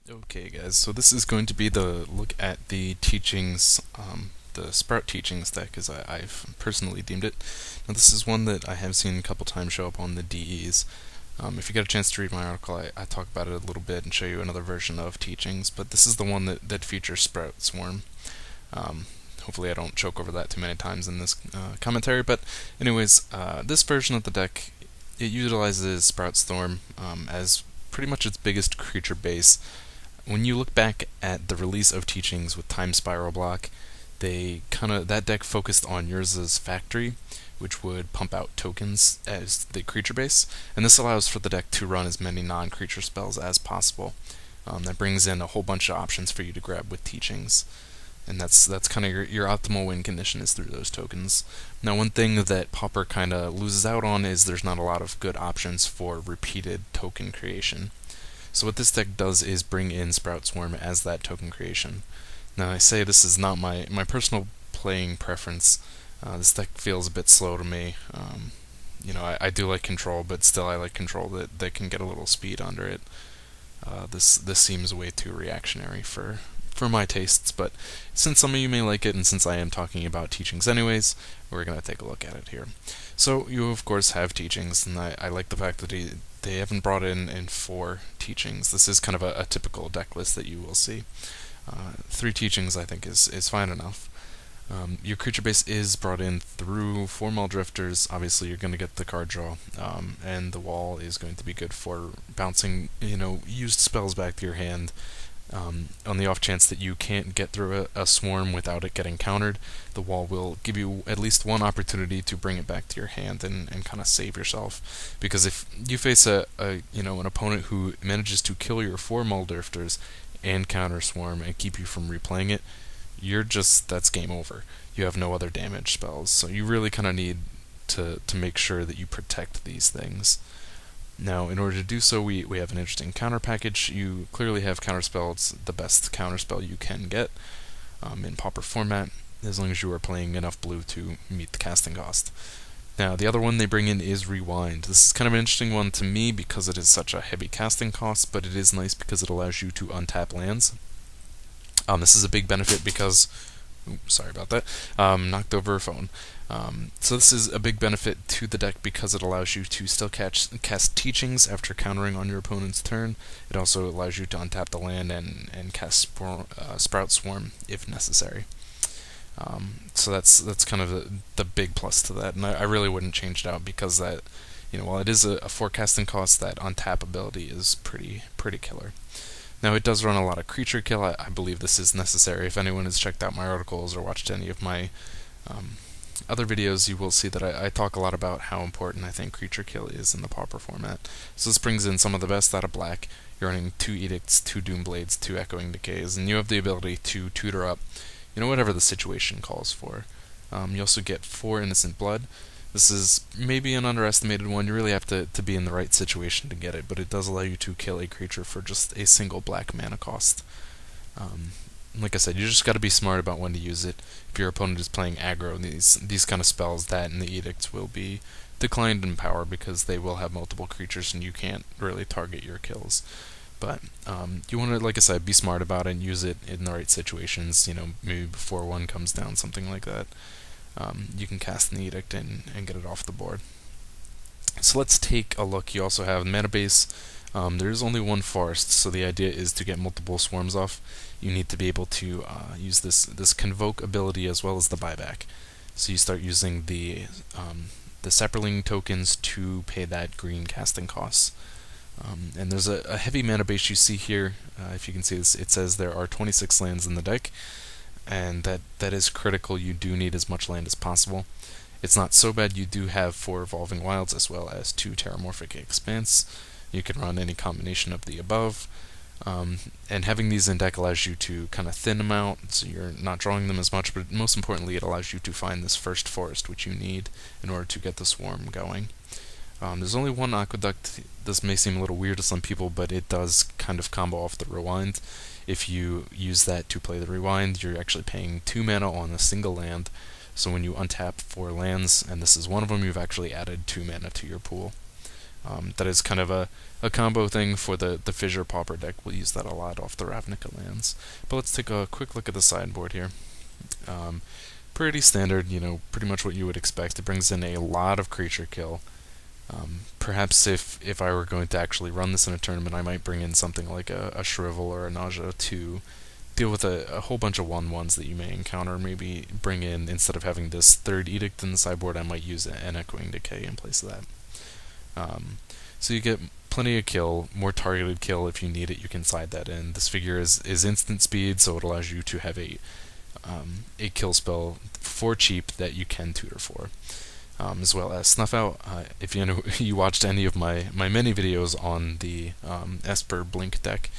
Okay, guys, so this is going to be the look at the teachings, the Sprout Teachings deck, as I've personally deemed it. Now, this is one that I have seen a couple times show up on the DEs. If you get a chance to read my article, I talk about it a little bit and show you another version of Teachings, but this is the one that features Sprout Swarm. Um, Hopefully I don't choke over that too many times in this commentary, but anyways, this version of the deck, it utilizes Sprout Storm as pretty much its biggest creature base. When you look back at the release of Teachings with Time Spiral Block, that deck focused on Urza's Factory, which would pump out tokens as the creature base, and this allows for the deck to run as many non-creature spells as possible. That brings in a whole bunch of options for you to grab with Teachings, and that's kind of your optimal win condition is through those tokens. Now, one thing that Pauper kind of loses out on is there's not a lot of good options for repeated token creation. So what this deck does is bring in Sprout Swarm as that token creation. Now, I say this is not my personal playing preference. This deck feels a bit slow to me. I do like control, but still I like control that can get a little speed under it. This seems way too reactionary for my tastes, but since some of you may like it, and since I am talking about Teachings anyways, we're going to take a look at it here. So you of course have Teachings, and I like the fact that they haven't brought in 4 Teachings. This is kind of a typical deck list that you will see. 3 Teachings I think is fine enough. Your creature base is brought in through 4 Muldrifters. Obviously, you're going to get the card draw, and the wall is going to be good for bouncing, used spells back to your hand. On the off chance that you can't get through a swarm without it getting countered, the wall will give you at least one opportunity to bring it back to your hand and kind of save yourself. Because if you face an opponent who manages to kill your 4 Muldrifters and counter swarm and keep you from replaying it, that's game over. You have no other damage spells, so you really kind of need to make sure that you protect these things. Now, in order to do so, we have an interesting counter package. You clearly have counterspell. It's the best counterspell you can get in Pauper format, as long as you are playing enough blue to meet the casting cost. Now, the other one they bring in is Rewind. This is kind of an interesting one to me because it is such a heavy casting cost, but it is nice because it allows you to untap lands. This is a big benefit because... sorry about that. Knocked over a phone. So this is a big benefit to the deck because it allows you to still cast Teachings after countering on your opponent's turn. It also allows you to untap the land and cast Sprout Swarm if necessary. So that's kind of the big plus to that, and I really wouldn't change it out because that, while it is a forecasting cost, that untap ability is pretty killer. Now, it does run a lot of creature kill. I believe this is necessary. If anyone has checked out my articles or watched any of my other videos, you will see that I talk a lot about how important I think creature kill is in the Pauper format. So this brings in some of the best out of black. You're running 2 Edicts, 2 Doomblades, 2 Echoing Decays, and you have the ability to tutor up, whatever the situation calls for. You also get 4 Innocent Blood. This is maybe an underestimated one. You really have to be in the right situation to get it, but it does allow you to kill a creature for just a single black mana cost. Like I said, you just got to be smart about when to use it. If your opponent is playing aggro, these kind of spells, that and the Edicts will be declined in power because they will have multiple creatures and you can't really target your kills. But you want to, like I said, be smart about it and use it in the right situations, maybe before one comes down, something like that. You can cast an Edict and get it off the board. So let's take a look. You also have mana base. There is only 1 forest, so the idea is to get multiple swarms off. You need to be able to use this convoke ability as well as the buyback. So you start using the Sapperling tokens to pay that green casting costs. And there's a heavy mana base you see here. If you can see this, it says there are 26 lands in the deck, and that is critical. You do need as much land as possible. It's not so bad. You do have 4 Evolving Wilds as well as 2 Terramorphic Expanse. You can run any combination of the above. And having these in deck allows you to kind of thin them out, so you're not drawing them as much, but most importantly it allows you to find this first forest which you need in order to get the swarm going. There's only 1 Aqueduct. This may seem a little weird to some people, but it does kind of combo off the Rewind. If you use that to play the Rewind, you're actually paying 2 mana on a single land, so when you untap 4 lands, and this is one of them, you've actually added 2 mana to your pool. That is kind of a combo thing for the Fissure Pauper deck. We'll use that a lot off the Ravnica lands. But let's take a quick look at the sideboard here. Pretty standard, pretty much what you would expect. It brings in a lot of creature kill. Perhaps if I were going to actually run this in a tournament, I might bring in something like a Shrivel or a Nausea to deal with a whole bunch of 1/1s that you may encounter. Maybe bring in, instead of having this third Edict in the sideboard, I might use an Echoing Decay in place of that. So you get plenty of kill, more targeted kill. If you need it, you can slide that in. This figure is instant speed, so it allows you to have a kill spell for cheap that you can tutor for. As well as Snuff Out. If you watched any of my many videos on the Esper Blink deck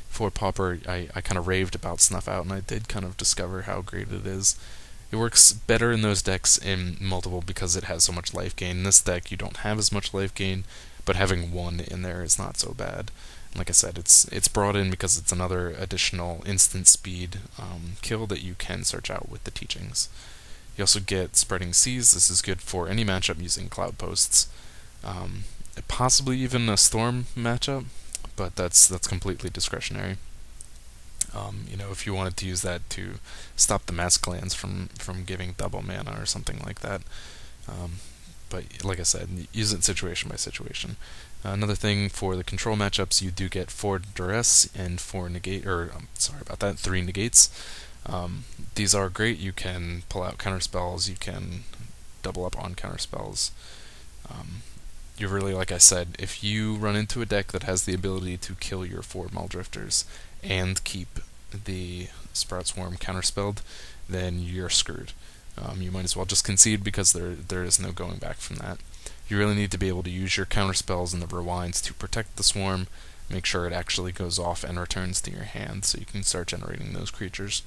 for Pauper, I kind of raved about Snuff Out, and I did kind of discover how great it is. It works better in those decks in multiple because it has so much life gain. In this deck, you don't have as much life gain, but having one in there is not so bad. Like I said, it's brought in because it's another additional instant speed kill that you can search out with the Teachings. You also get Spreading Seas. This is good for any matchup using Cloud Posts. Possibly even a Storm matchup, but that's completely discretionary. If you wanted to use that to stop the Mask Lands from giving double mana or something like that. But like I said, use it situation by situation. Another thing for the control matchups, you do get 4 Duress and 3 Negates. These are great. You can pull out counter spells. You can double up on counter spells. You really, like I said, if you run into a deck that has the ability to kill your 4 Muldrifters and keep the Sprout Swarm counterspelled, then you're screwed. You might as well just concede because there is no going back from that. You really need to be able to use your counterspells and the rewinds to protect the swarm, make sure it actually goes off and returns to your hand so you can start generating those creatures.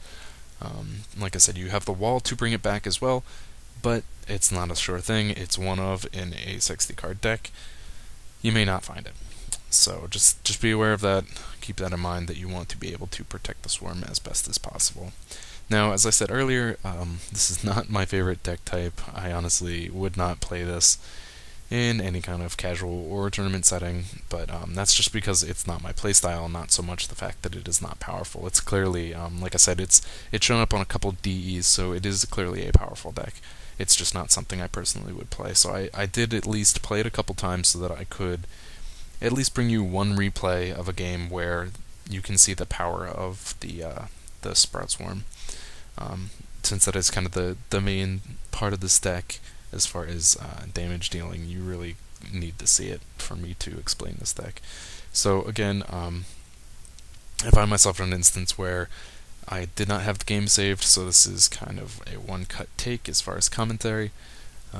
Like I said, you have the wall to bring it back as well, but it's not a sure thing. It's one of in a 60 card deck. You may not find it. So just be aware of that. Keep that in mind, that you want to be able to protect the swarm as best as possible. Now, as I said earlier, this is not my favorite deck type. I honestly would not play this in any kind of casual or tournament setting, but that's just because it's not my playstyle, not so much the fact that it is not powerful. It's clearly, like I said, it's shown up on a couple DEs, so it is clearly a powerful deck. It's just not something I personally would play. So I did at least play it a couple times so that I could at least bring you one replay of a game where you can see the power of the Sprout Swarm. Since that is kind of the main part of this deck as far as damage dealing, you really need to see it for me to explain this deck. So again, I find myself in an instance where I did not have the game saved, so this is kind of a one-cut take as far as commentary.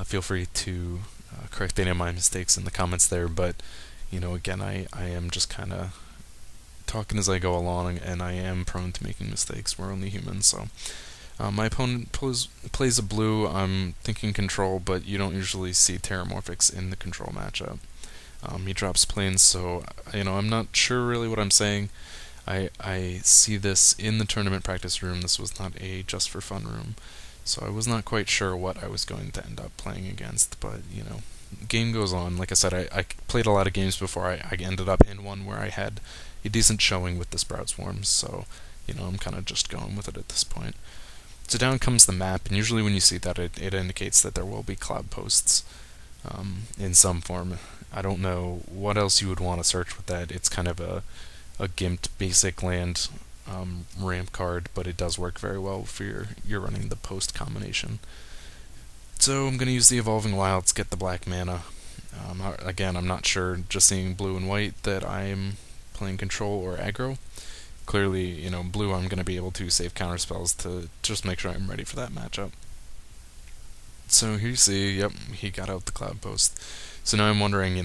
Feel free to correct any of my mistakes in the comments there, but again, I am just kind of talking as I go along, and I am prone to making mistakes. We're only humans, so. My opponent plays a blue. I'm thinking control, but you don't usually see Terramorphics in the control matchup. He drops planes, so I'm not sure really what I'm saying. I see this in the tournament practice room. This was not a just for fun room, so I was not quite sure what I was going to end up playing against. But game goes on. Like I said, I played a lot of games before I ended up in one where I had a decent showing with the Sprout Swarms. So I'm kind of just going with it at this point. So down comes the map, and usually when you see that, it indicates that there will be Cloud Posts in some form. I don't know what else you would want to search with that. It's kind of a gimped basic land ramp card, but it does work very well if you're running the post combination. So I'm going to use the Evolving Wilds, get the black mana. Again, I'm not sure, just seeing blue and white, that I'm playing control or aggro. Clearly, blue, I'm going to be able to save counter spells to just make sure I'm ready for that matchup. So here you see, yep, he got out the Cloud Post. So now I'm wondering,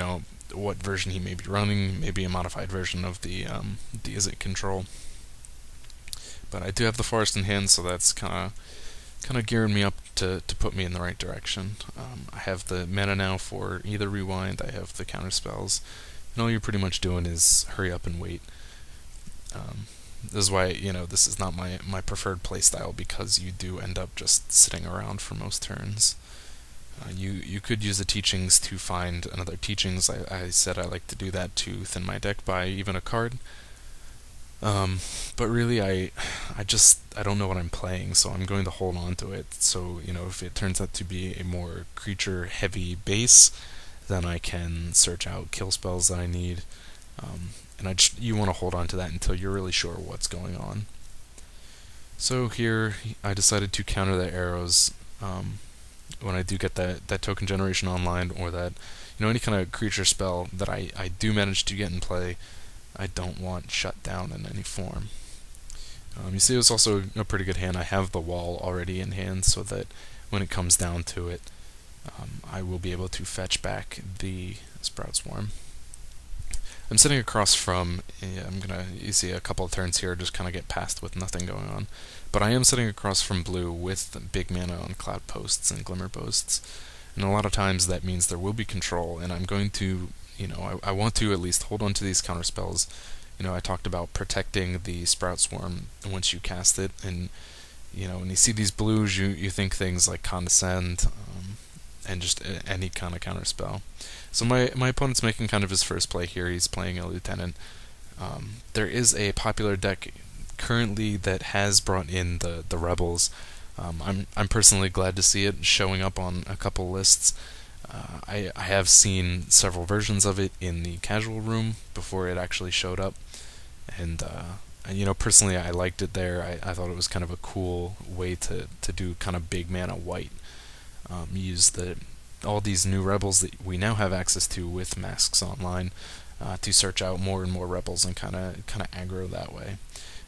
what version he may be running, maybe a modified version of the Izzet control. But I do have the Forest in hand, so that's kind of gearing me up to put me in the right direction. I have the mana now for either Rewind, I have the counter spells, and all you're pretty much doing is hurry up and wait. This is why, this is not my preferred playstyle, because you do end up just sitting around for most turns. You could use the teachings to find another teachings. I said I like to do that to thin my deck by even a card. Um, but really, I don't know what I'm playing, so I'm going to hold on to it. So if it turns out to be a more creature-heavy base, then I can search out kill spells that I need. And you want to hold on to that until you're really sure what's going on. So here, I decided to counter the arrows when I do get that token generation online, or that any kind of creature spell that I do manage to get in play. I don't want shut down in any form. You see, it was also a pretty good hand. I have the wall already in hand, so that when it comes down to it, I will be able to fetch back the Sprout Swarm. I'm sitting across from, you see a couple of turns here, just kind of get past with nothing going on. But I am sitting across from blue with big mana on Cloud Posts and Glimmer Posts. And a lot of times that means there will be control, and I'm going to, I want to at least hold on to these counter spells. I talked about protecting the Sprout Swarm once you cast it, and, when you see these blues, you think things like Condescend, and just any kind of counter spell. So my opponent's making kind of his first play here. He's playing a Lieutenant. There is a popular deck currently that has brought in the Rebels. I'm personally glad to see it showing up on a couple lists. I have seen several versions of it in the casual room before it actually showed up, and personally I liked it there. I thought it was kind of a cool way to do kind of big mana white. Use all these new rebels that we now have access to with Masks Online to search out more and more rebels and kind of aggro that way.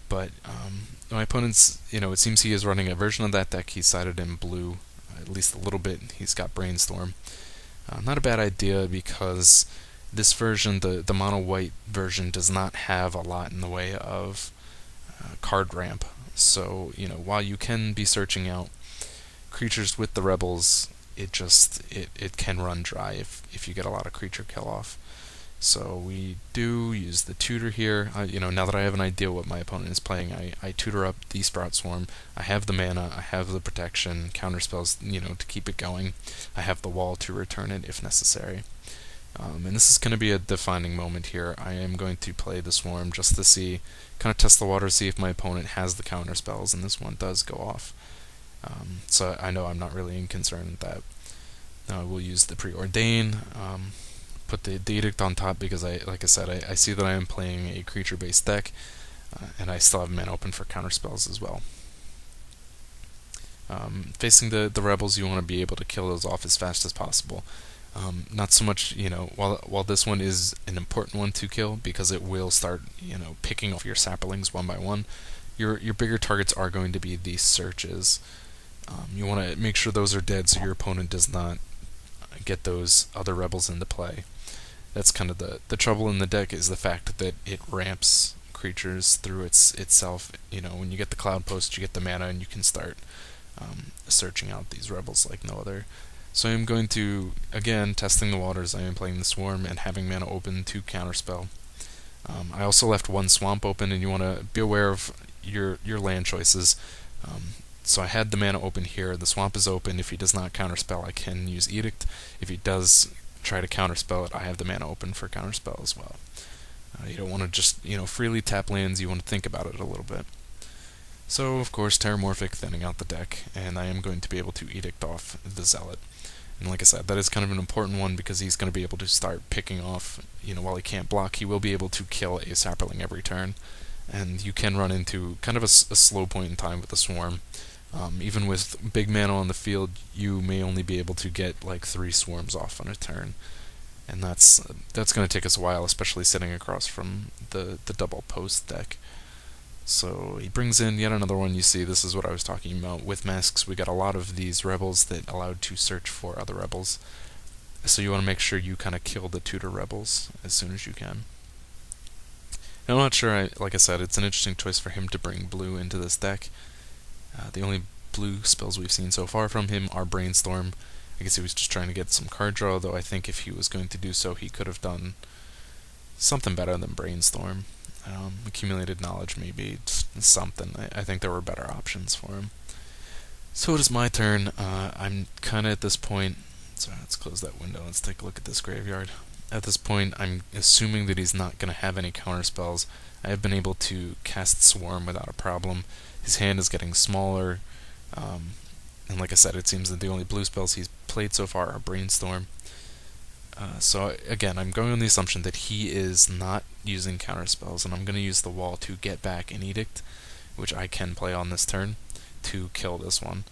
But my opponent's, it seems he is running a version of that deck. He's sided in blue, at least a little bit. He's got Brainstorm. Not a bad idea, because this version, the mono white version, does not have a lot in the way of card ramp. So while you can be searching out creatures with the rebels, it can run dry if you get a lot of creature kill off. So we do use the tutor here. Now that I have an idea what my opponent is playing, I tutor up the Sprout Swarm. I have the mana, I have the protection, counter spells, to keep it going. I have the wall to return it if necessary. And this is going to be a defining moment here. I am going to play the Swarm just to kind of test the water, see if my opponent has the counter spells, and this one does go off. So I know I'm not really concerned with that. Now I will use the Preordain, put the Edict on top, because like I said, I see that I am playing a creature-based deck, and I still have mana open for counterspells as well. Facing the rebels, you want to be able to kill those off as fast as possible. Not so much, while this one is an important one to kill, because it will start, picking off your saplings one by one, your bigger targets are going to be these searches. You want to make sure those are dead so your opponent does not get those other rebels into play. That's kind of the trouble in the deck, is the fact that it ramps creatures through itself. When you get the Cloud Post, you get the mana, and you can start searching out these rebels like no other. So I'm going to, again, testing the waters. I am playing the Swarm and having mana open to counterspell. I also left one swamp open, and you want to be aware of your land choices. So I had the mana open here. The swamp is open. If he does not counterspell, I can use Edict. If he does try to counterspell it, I have the mana open for counterspell as well. You don't want to just freely tap lands. You want to think about it a little bit. So of course, Terramorphic, thinning out the deck, and I am going to be able to Edict off the Zealot. And like I said, that is kind of an important one, because he's going to be able to start picking off, while he can't block, he will be able to kill a sapling every turn. And you can run into kind of a slow point in time with the Swarm. Even with big mana on the field, you may only be able to get like 3 swarms off on a turn, and that's going to take us a while, especially sitting across from the double post deck. So he brings in yet another one. You see, this is what I was talking about. With masks, we got a lot of these rebels that allowed to search for other rebels. So you want to make sure you kind of kill the tutor rebels as soon as you can. Now, I'm not sure, like I said, it's an interesting choice for him to bring blue into this deck. The only blue spells we've seen so far from him are Brainstorm. I guess he was just trying to get some card draw, though I think if he was going to do so, he could have done something better than Brainstorm. Accumulated Knowledge, maybe, something. I think there were better options for him. So it is my turn. I'm kind of at this point, So let's close that window. Let's take a look at this graveyard. At this point, I'm assuming that he's not going to have any counter spells. I have been able to cast Swarm without a problem. His hand is getting smaller, and like I said, it seems that the only blue spells he's played so far are Brainstorm. So again, I'm going on the assumption that he is not using counter spells, and I'm going to use the wall to get back an Edict, which I can play on this turn, to kill this one.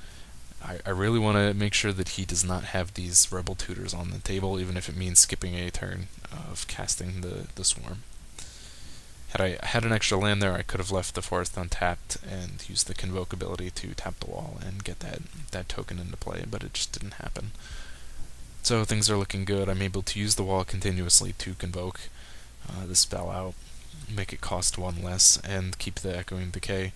I really want to make sure that he does not have these Rebel Tutors on the table, even if it means skipping a turn of casting the Swarm. Had I had an extra land there, I could have left the Forest untapped and used the Convoke ability to tap the wall and get that token into play, but it just didn't happen. So things are looking good. I'm able to use the wall continuously to Convoke the spell out, make it cost 1 less, and keep the Echoing Decay.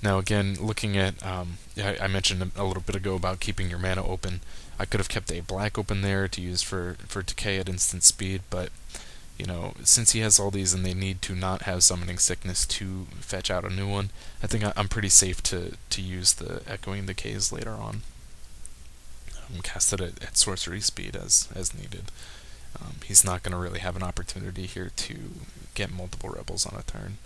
Now again, looking at, I mentioned a little bit ago about keeping your mana open. I could have kept a black open there to use for decay at instant speed, but since he has all these and they need to not have Summoning Sickness to fetch out a new one, I think I'm pretty safe to use the Echoing Decays later on. Cast it at sorcery speed as needed. He's not going to really have an opportunity here to get multiple rebels on a turn.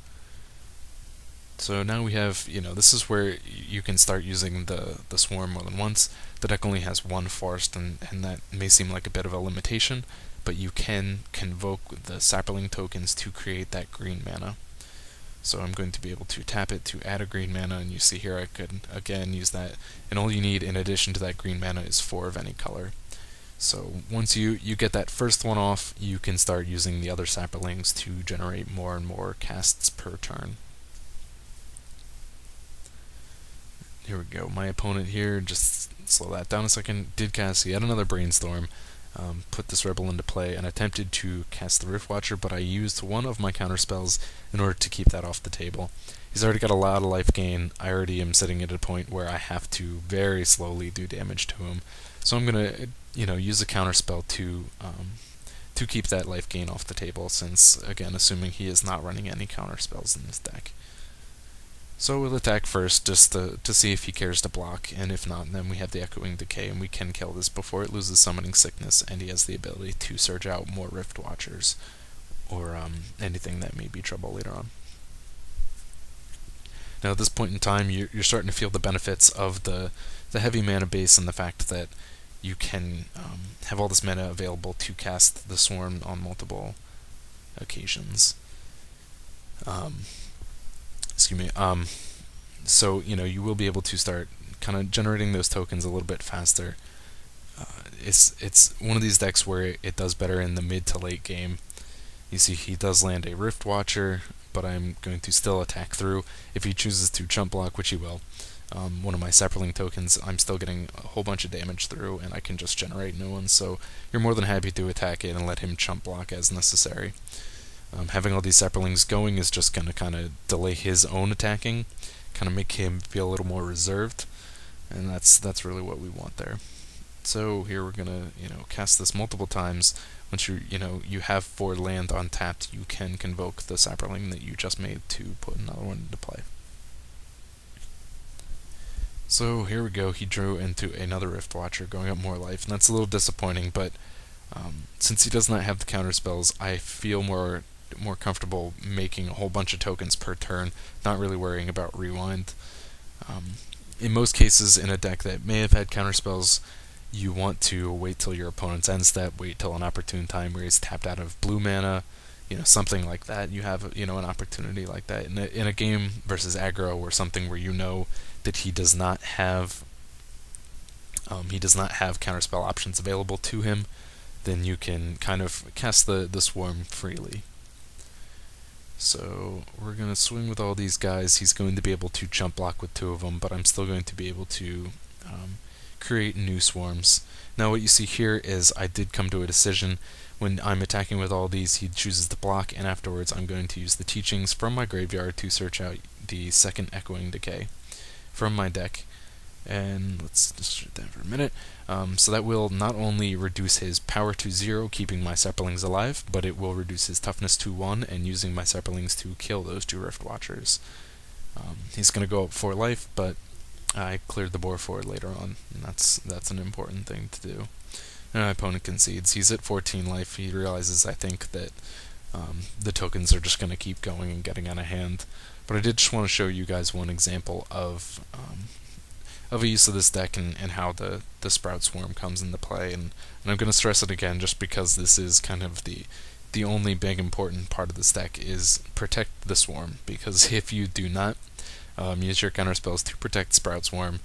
So now we have, this is where you can start using the Swarm more than once. The deck only has 1 forest, and that may seem like a bit of a limitation, but you can convoke the Sapperling tokens to create that green mana. So I'm going to be able to tap it to add a green mana, and you see here I could again use that, and all you need in addition to that green mana is 4 of any color. So once you get that first one off, you can start using the other Sapperlings to generate more and more casts per turn. Here we go. My opponent here, just slow that down a second, did cast yet another Brainstorm, put this Rebel into play, and attempted to cast the Riftwatcher, but I used one of my counter spells in order to keep that off the table. He's already got a lot of life gain. I already am sitting at a point where I have to very slowly do damage to him. So I'm going to, use a counter spell to keep that life gain off the table, since, again, assuming he is not running any counter spells in his deck. So we'll attack first, just to see if he cares to block, and if not, then we have the Echoing Decay, and we can kill this before it loses Summoning Sickness, and he has the ability to search out more Rift Watchers, or anything that may be trouble later on. Now at this point in time, you're starting to feel the benefits of the heavy mana base, and the fact that you can have all this mana available to cast the Swarm on multiple occasions. So you will be able to start kind of generating those tokens a little bit faster. It's one of these decks where it does better in the mid to late game. You see he does land a Rift Watcher, but I'm going to still attack through. If he chooses to chump block, which he will, one of my Sapperling tokens, I'm still getting a whole bunch of damage through, and I can just generate new ones, so you're more than happy to attack it and let him chump block as necessary. Having all these Sapperlings going is just going to kind of delay his own attacking, kind of make him feel a little more reserved, and that's really what we want there. So here we're going to cast this multiple times. Once you have 4 land untapped, you can convoke the Sapperling that you just made to put another one into play. So here we go. He drew into another Rift Watcher, going up more life, and that's a little disappointing, but since he does not have the counter spells, I feel more comfortable making a whole bunch of tokens per turn, not really worrying about rewind. In most cases, in a deck that may have had counter spells, you want to wait till your opponent's end step, wait till an opportune time where he's tapped out of blue mana, something like that. You have an opportunity like that in a game versus aggro, or something where that he does not have counterspell options available to him. Then you can kind of cast the Swarm freely. So we're going to swing with all these guys. He's going to be able to jump block with 2 of them, but I'm still going to be able to create new Swarms. Now what you see here is I did come to a decision. When I'm attacking with all these, he chooses to block, and afterwards I'm going to use the Teachings from my graveyard to search out the second Echoing Decay from my deck. And let's just shoot that for a minute. So that will not only reduce his power to 0, keeping my Sapperlings alive, but it will reduce his toughness to 1, and using my Sapperlings to kill those 2 Rift Watchers. He's going to go up 4 life, but I cleared the board for it later on, and that's an important thing to do. and my opponent concedes. He's at 14 life. He realizes, I think, that the tokens are just going to keep going and getting out of hand. But I did just want to show you guys one example of a use of this deck and how the Sprout Swarm comes into play. And I'm going to stress it again just because this is kind of the only big important part of this deck is protect the Swarm. Because if you do not use your counter spells to protect Sprout Swarm,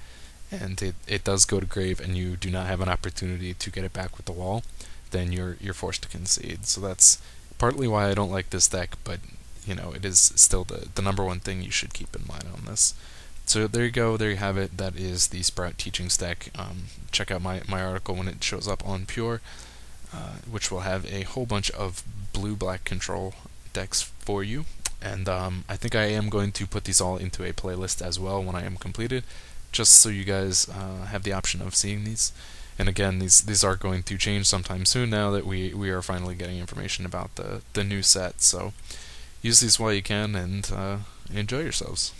and it does go to grave and you do not have an opportunity to get it back with the wall, then you're forced to concede. So that's partly why I don't like this deck, but it is still the number one thing you should keep in mind on this. So there you go, there you have it. That is the Sprout Teachings deck. Check out my article when it shows up on Pure, which will have a whole bunch of blue-black control decks for you. And I think I am going to put these all into a playlist as well when I am completed, just so you guys have the option of seeing these. And again, these are going to change sometime soon now that we are finally getting information about the new set. So use these while you can and enjoy yourselves.